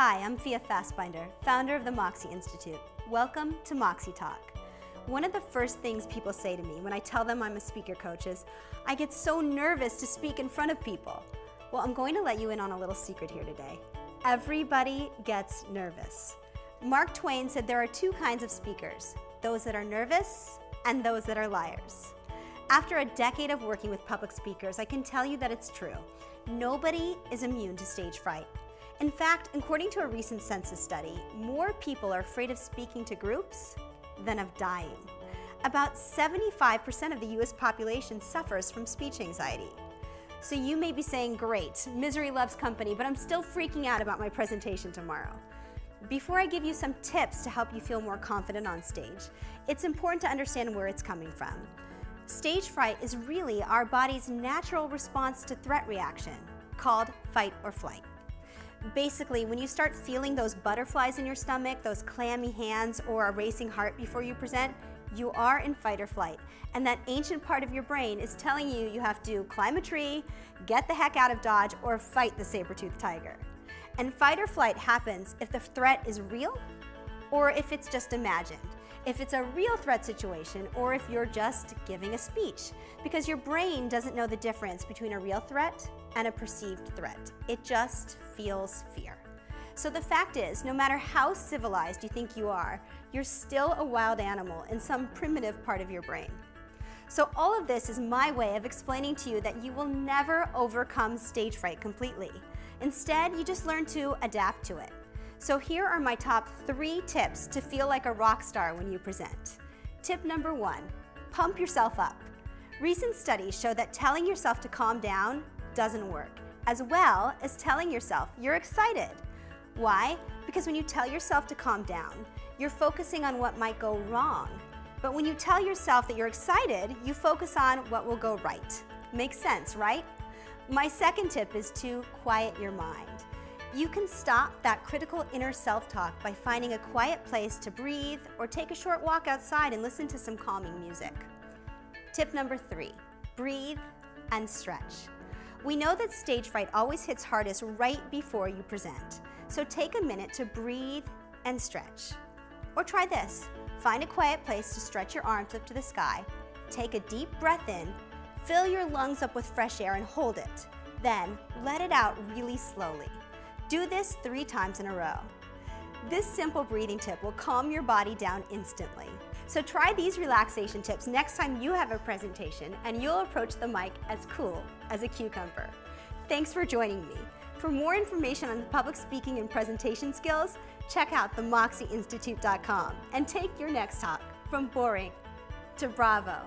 Hi, I'm Fasbinder, founder of the Moxie Institute. Welcome to Moxie Talk. One of the first things people say to me when I tell them I'm a speaker coach is, I get so nervous to speak in front of people. Well, I'm going to let you in on a little secret here today. Everybody gets nervous. Mark Twain said there are two kinds of speakers, those that are nervous and those that are liars. After a decade of working with public speakers, I can tell you that it's true. Nobody is immune to stage fright. In fact, according to a recent census study, more people are afraid of speaking to groups than of dying. About 75% of the US population suffers from speech anxiety. So you may be saying, great, misery loves company, but I'm still freaking out about my presentation tomorrow. Before I give you some tips to help you feel more confident on stage, it's important to understand where it's coming from. Stage fright is really our body's natural response to threat reaction, called fight or flight. Basically, when you start feeling those butterflies in your stomach, those clammy hands, or a racing heart before you present, you are in fight or flight. And that ancient part of your brain is telling you you have to climb a tree, get the heck out of Dodge, or fight the saber-toothed tiger. And fight or flight happens if the threat is real or if it's just imagined. If it's a real threat situation or if you're just giving a speech, because your brain doesn't know the difference between a real threat and a perceived threat. It just feels fear. So the fact is, no matter how civilized you think you are, you're still a wild animal in some primitive part of your brain. So all of this is my way of explaining to you that you will never overcome stage fright completely. Instead, you just learn to adapt to it. So here are my top 3 tips to feel like a rock star when you present. Tip number 1, pump yourself up. Recent studies show that telling yourself to calm down doesn't work, as well as telling yourself you're excited. Why? Because when you tell yourself to calm down, you're focusing on what might go wrong. But when you tell yourself that you're excited, you focus on what will go right. Makes sense, right? My second tip is to quiet your mind. You can stop that critical inner self-talk by finding a quiet place to breathe or take a short walk outside and listen to some calming music. Tip number 3, breathe and stretch. We know that stage fright always hits hardest right before you present. So take a minute to breathe and stretch. Or try this. Find a quiet place to stretch your arms up to the sky. Take a deep breath in, fill your lungs up with fresh air and hold it. Then let it out really slowly. Do this 3 times in a row. This simple breathing tip will calm your body down instantly. So try these relaxation tips next time you have a presentation and you'll approach the mic as cool as a cucumber. Thanks for joining me. For more information on public speaking and presentation skills, check out themoxieinstitute.com and take your next talk from boring to bravo.